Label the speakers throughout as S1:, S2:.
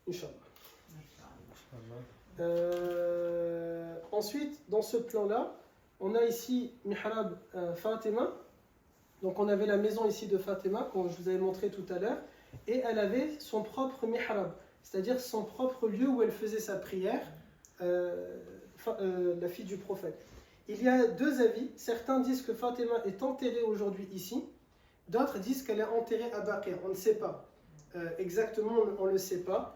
S1: Inch'Allah. Ensuite, dans ce plan-là, on a ici Mihrab Fatima. Donc on avait la maison ici de Fatima, comme je vous avais montré tout à l'heure, et elle avait son propre Mihrab, c'est-à-dire son propre lieu où elle faisait sa prière, la fille du prophète. Il y a deux avis. Certains disent que Fatima est enterrée aujourd'hui ici, d'autres disent qu'elle est enterrée à Baqi'. On ne sait pas. Exactement, on ne le sait pas,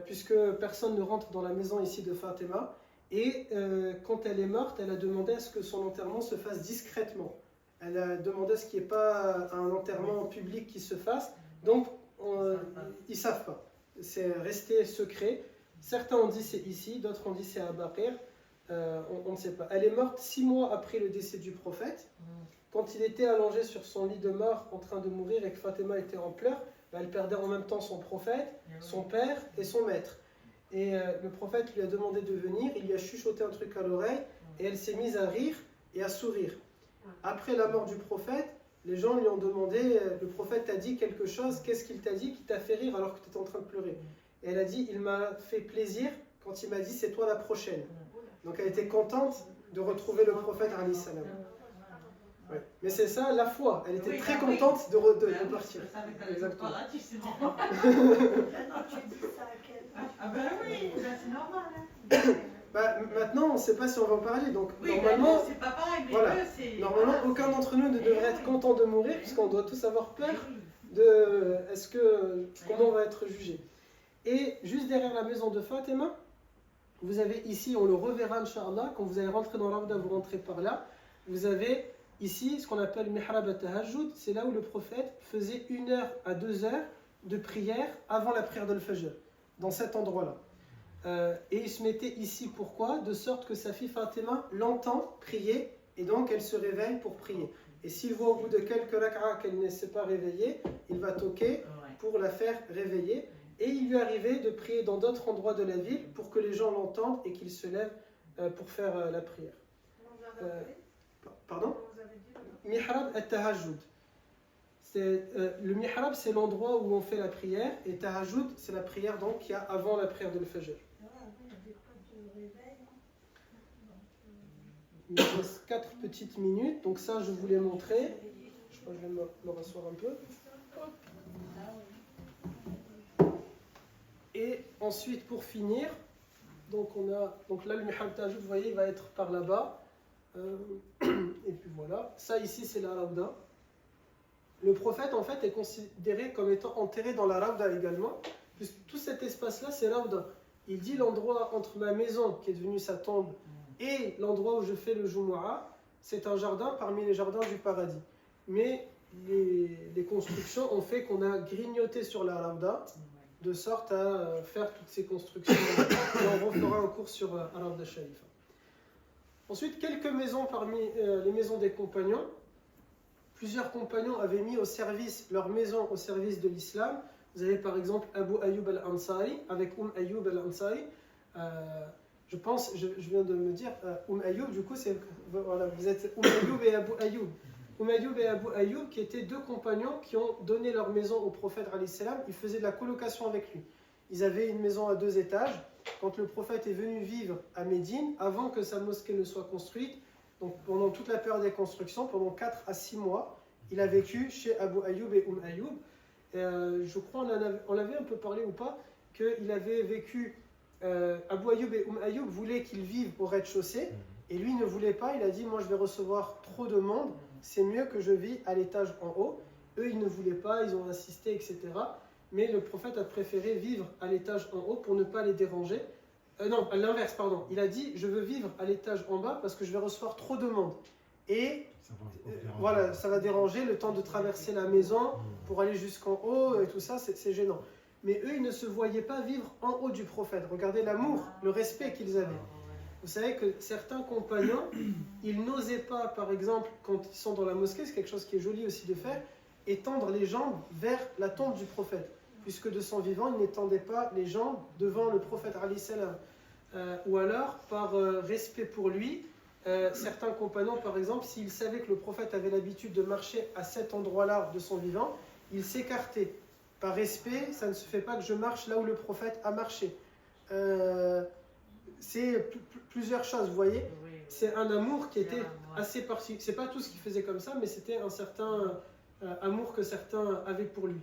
S1: puisque personne ne rentre dans la maison ici de Fatima. Et quand elle est morte, elle a demandé à ce que son enterrement se fasse discrètement. Elle a demandé à ce qu'il n'y ait pas un enterrement public qui se fasse. Donc, ils ne savent pas. C'est resté secret. Certains ont dit c'est ici, d'autres ont dit c'est à Baqir. On ne sait pas. Elle est morte 6 mois après le décès du prophète. Quand il était allongé sur son lit de mort en train de mourir et que Fatima était en pleurs, elle perdait en même temps son prophète, son père et son maître. Et le prophète lui a demandé de venir, il lui a chuchoté un truc à l'oreille et elle s'est mise à rire et à sourire. Après la mort du prophète, les gens lui ont demandé, le prophète t'a dit quelque chose, qu'est-ce qu'il t'a dit qui t'a fait rire alors que tu étais en train de pleurer? Et elle a dit, il m'a fait plaisir quand il m'a dit c'est toi la prochaine. Donc elle était contente de retrouver le prophèt alayhi salam. Ouais. Mais c'est ça la foi, elle était très contente de partir. Exactement.
S2: Ah ben oui, c'est normal.
S1: Maintenant, on ne sait pas si on va en parler. Donc normalement,
S2: c'est pas pareil, mais
S1: voilà. Normalement, aucun d'entre nous ne devrait être content de mourir, puisqu'on doit tous avoir peur de comment on va être jugé. Et juste derrière la maison de Fatima, vous avez ici, on le reverra Inch'Allah, quand vous allez rentrer dans l'Arda, vous rentrez par là, vous avez ici ce qu'on appelle Mihrab al-Tahajjud, c'est là où le prophète faisait 1 heure à 2 heures de prière avant la prière de l'Fajr, dans cet endroit-là. Et il se mettait ici, pourquoi? De sorte que sa fille Fatima l'entend prier, et donc elle se réveille pour prier. Et s'il voit au bout de quelques rak'ah qu'elle ne s'est pas réveillée, il va toquer pour la faire réveiller. Et il lui arrivait de prier dans d'autres endroits de la ville pour que les gens l'entendent et qu'ils se lèvent pour faire la prière. Pardon? Mihrab al-Tahajjud. Le mihrab, c'est l'endroit où on fait la prière, et tahajjud, c'est la prière donc qu'il y a avant la prière de l'Fajr. Il me reste 4 petites minutes, donc ça je vous l'ai montré. Je crois que je vais me rasseoir un peu. Et ensuite, pour finir, donc là le mihrab tahajjud, vous voyez, il va être par là-bas. Et puis voilà, ça ici c'est la Rawda. Le prophète en fait est considéré comme étant enterré dans la Rawda également, puisque tout cet espace-là c'est Rawda. Il dit l'endroit entre ma maison qui est devenue sa tombe et l'endroit où je fais le Jumu'ah, c'est un jardin parmi les jardins du paradis. Mais les constructions ont fait qu'on a grignoté sur la Rawda de sorte à faire toutes ces constructions. Et on refera un cours sur Rawda Sharifa. Ensuite, quelques maisons parmi les maisons des compagnons. Plusieurs compagnons avaient mis leur maison au service de l'islam. Vous avez par exemple Abu Ayyub al-Ansari avec Ayyub al-Ansari. Je pense, je viens de me dire, Ayyub, du coup, voilà, vous êtes Ayyub et Abu Ayyub. Ayyub et Abu Ayyub, qui étaient 2 compagnons qui ont donné leur maison au prophète alayhi salam. Ils faisaient de la colocation avec lui. Ils avaient une maison à 2 étages. Quand le prophète est venu vivre à Médine, avant que sa mosquée ne soit construite, donc pendant toute la période des constructions, pendant 4 à 6 mois, il a vécu chez Abu Ayyub et Ayyub. Je crois on l'avait un peu parlé ou pas, qu'il avait vécu, Abu Ayyub et Ayyub voulaient qu'il vive au rez-de-chaussée, et lui ne voulait pas, il a dit moi je vais recevoir trop de monde, c'est mieux que je vis à l'étage en haut. Eux ils ne voulaient pas, ils ont insisté, etc. Mais le prophète a préféré vivre à l'étage en haut pour ne pas les déranger. Non, à l'inverse, pardon. Il a dit, je veux vivre à l'étage en bas parce que je vais recevoir trop de monde. Et voilà, ça va déranger le temps de traverser la maison pour aller jusqu'en haut et tout ça, c'est gênant. Mais eux, ils ne se voyaient pas vivre en haut du prophète. Regardez l'amour, le respect qu'ils avaient. Vous savez que certains compagnons, ils n'osaient pas, par exemple, quand ils sont dans la mosquée, c'est quelque chose qui est joli aussi de faire, étendre les jambes vers la tombe du prophète. Puisque de son vivant, il n'étendait pas les jambes devant le prophète alayhi salam. Ou alors, par respect pour lui, certains compagnons, par exemple, s'ils savaient que le prophète avait l'habitude de marcher à cet endroit-là de son vivant, ils s'écartaient par respect, ça ne se fait pas que je marche là où le prophète a marché. C'est plusieurs choses, vous voyez. C'est un amour qui était assez particulier. C'est pas tout ce qu'il faisait comme ça, mais c'était un certain amour que certains avaient pour lui.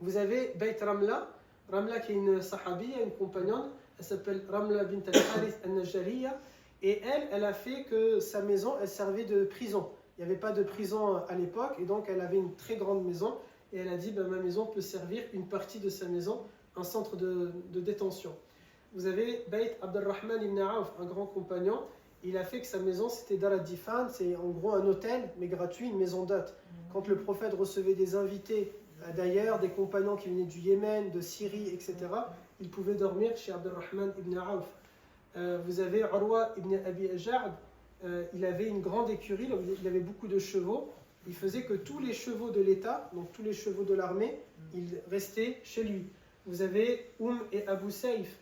S1: Vous avez Bayt Ramla, Ramla qui est une sahabiya, une compagnonne, elle s'appelle Ramla bint al-Harith al-Najariya, et elle a fait que sa maison, elle servait de prison. Il n'y avait pas de prison à l'époque, et donc elle avait une très grande maison, et elle a dit, ma maison peut servir, une partie de sa maison, un centre de détention. Vous avez Bayt Abdurrahman ibn Auf, un grand compagnon, il a fait que sa maison c'était Dar ad-Difan, c'est en gros un hôtel, mais gratuit, une maison d'hôte. Quand le prophète recevait des invités d'ailleurs, des compagnons qui venaient du Yémen, de Syrie, etc., ils pouvaient dormir chez Abdurrahman ibn Auf. Vous avez Urwa ibn Abi Aj'ad, il avait une grande écurie, il avait beaucoup de chevaux. Il faisait que tous les chevaux de l'État, donc tous les chevaux de l'armée, ils restaient chez lui. Vous avez et Abu Saïf,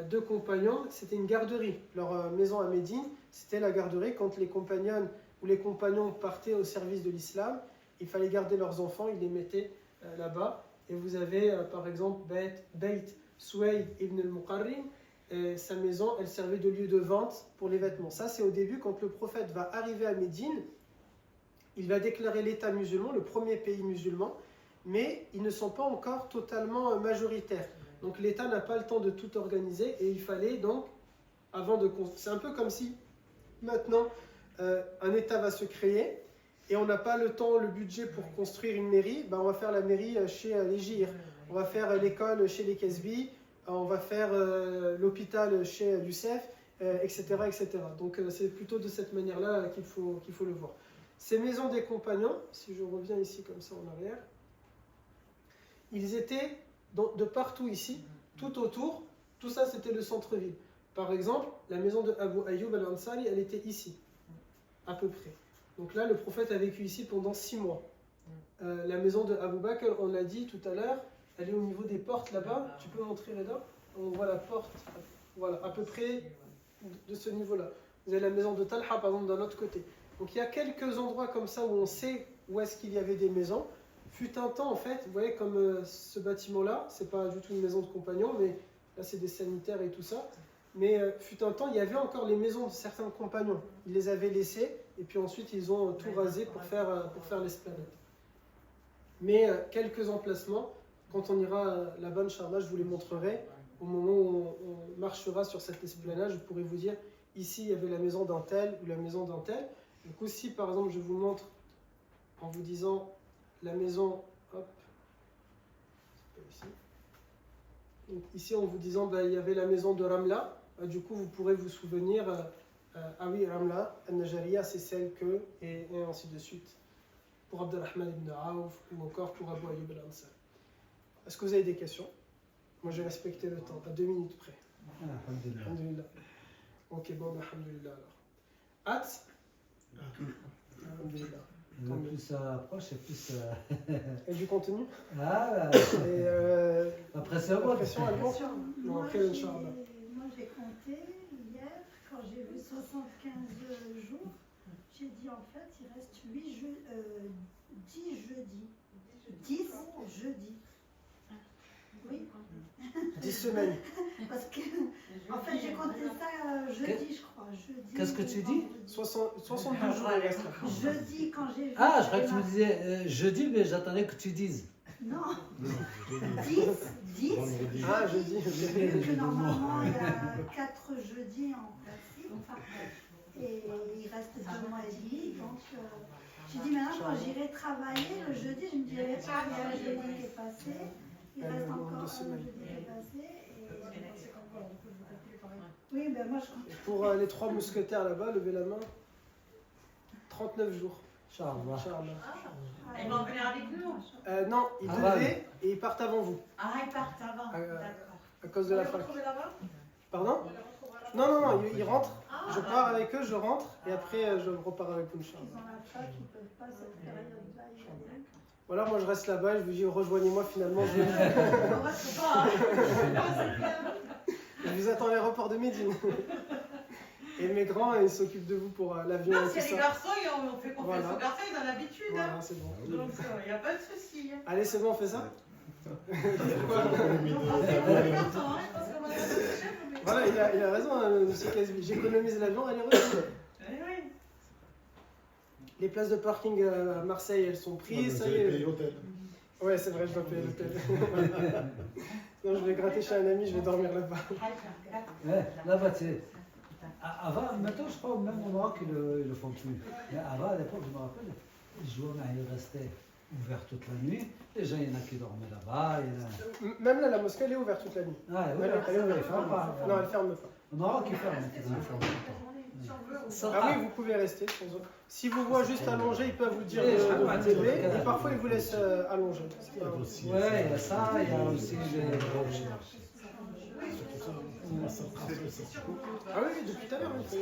S1: deux compagnons, c'était une garderie. Leur maison à Médine, c'était la garderie. Quand les compagnons ou les compagnons partaient au service de l'islam, il fallait garder leurs enfants, ils les mettaient là-bas. Et vous avez par exemple Bayt Suwayd ibn al-Muqarrin, sa maison, elle servait de lieu de vente pour les vêtements. Ça, c'est au début, quand le prophète va arriver à Médine, il va déclarer l'État musulman, le premier pays musulman, mais ils ne sont pas encore totalement majoritaires. Donc l'État n'a pas le temps de tout organiser et il fallait donc, avant de... C'est un peu comme si maintenant un État va se créer et on n'a pas le temps, le budget pour construire une mairie, ben on va faire la mairie chez les GIR, on va faire l'école chez les Kesbi, on va faire l'hôpital chez l'UCEF, etc., etc. Donc c'est plutôt de cette manière-là qu'il faut le voir. Ces maisons des compagnons, si je reviens ici comme ça en arrière, ils étaient de partout ici, tout autour, tout ça c'était le centre-ville. Par exemple, la maison de Abu Ayyub al-Ansari, elle était ici, à peu près. Donc là, le prophète a vécu ici pendant 6 mois. La maison de Abu Bakr, on l'a dit tout à l'heure, elle est au niveau des portes là-bas. Tu peux montrer Reda? On voit la porte, voilà, à peu près de ce niveau-là. Vous avez la maison de Talha, par exemple, d'un autre côté. Donc il y a quelques endroits comme ça où on sait où est-ce qu'il y avait des maisons. Fut un temps, en fait, vous voyez, comme ce bâtiment-là, c'est pas du tout une maison de compagnons, mais là c'est des sanitaires et tout ça. Mais fut un temps, il y avait encore les maisons de certains compagnons. Ils les avaient laissées et puis ensuite ils ont tout rasé pour faire l'esplanade. Mais quelques emplacements, quand on ira là-bas, Inch'Allah, je vous les montrerai. Au moment où on marchera sur cette esplanade, je pourrai vous dire, ici il y avait la maison d'un tel ou la maison d'un tel. Du coup, si par exemple je vous montre en vous disant la maison, hop, c'est pas ici. Donc, ici en vous disant il y avait la maison de Ramla, du coup vous pourrez vous souvenir, ah oui, Ramla, Al-Najariya, c'est celle que, et ainsi de suite, pour Abdurrahman ibn Auf ou encore pour Abu Ayyub al-Ansari. Est-ce que vous avez des questions? Moi j'ai respecté le temps, à 2 minutes près. Alhamdulillah. Ok, bon, alhamdulillah alors. Alhamdulillah.
S3: Plus ça approche et plus.
S1: Et du contenu?
S3: Ah,
S1: et
S3: après c'est bon.
S2: Moi j'ai compté hier, quand j'ai vu 75 jours, j'ai dit en fait il reste 10 jeudis. 10 jeudis. Oui.
S1: 10 semaines.
S2: Parce que, en fait, j'ai compté ça jeudi, je crois.
S3: Qu'est-ce que tu dis?
S1: 72 jours.
S2: Jeudi, quand j'ai vu.
S3: Ah, je croyais que tu me disais jeudi, mais j'attendais que tu dises.
S2: Non. 10.
S1: Ah, jeudi.
S2: Que normalement, il y a 4 jeudis en principe. Enfin, et il reste 2 mois et demi. Donc, j'ai dit maintenant, quand j'irai travailler le jeudi, je me dirai pas, il y a un jeudi qui est passé. Il reste encore un jeudi qui est passé. Oui, ben moi je compte.
S1: Pour les 3 mousquetaires là-bas, levez la main. 39 jours.
S3: Inch'Allah.
S2: Ils vont venir avec nous?
S1: Non, ils devaient et ils partent avant vous.
S2: Ah, ils partent avant. D'accord.
S1: À cause de la fac. Pardon? Non, ils rentrent. Je pars avec eux, je rentre et après je repars avec vous.
S2: Ils ont la fac, ils ne peuvent pas cette période-là.
S1: Ou alors moi je reste là-bas et je vous dis rejoignez-moi finalement. Je vous attends à l'aéroport de Médine. Et mes grands, ils s'occupent de vous pour l'avion et tout ça.
S2: Les garçons, on fait confiance aux garçons, ils ont l'habitude.
S1: Voilà, c'est bon.
S2: Donc il n'y a pas de souci.
S1: Allez, c'est bon, on fait ça? Voilà, il a raison, hein, monsieur Casby. J'économise l'avion, aller-retour. Les places de parking à Marseille, elles sont prises. Ça y est.
S4: Payer l'hôtel.
S1: Ouais, c'est vrai, je dois payer l'hôtel. Non, je vais gratter chez un ami, je vais dormir là-bas.
S3: Ouais, là-bas, tu sais. Avant, maintenant, je crois même au Maroc, ils le font plus. Mais avant, à l'époque, je me rappelle, les joueurs, ils restaient ouverts toute la nuit. Les gens, il y en a qui dormaient là-bas.
S1: Même là, la mosquée, elle est ouverte toute la nuit.
S3: Ah, oui,
S1: Elle est ouverte.
S3: elle ferme pas.
S1: Non, elle ferme pas.
S3: Au Maroc, ils ferment.
S1: Ah oui, vous pouvez rester. Si vous voient juste allonger, ils peuvent vous dire de
S3: Oui,
S1: vous lever. Et parfois, ils vous laissent allonger.
S3: Ouais, il y a ça, il y a aussi les.
S1: Ah oui, depuis tout à l'heure. Oui.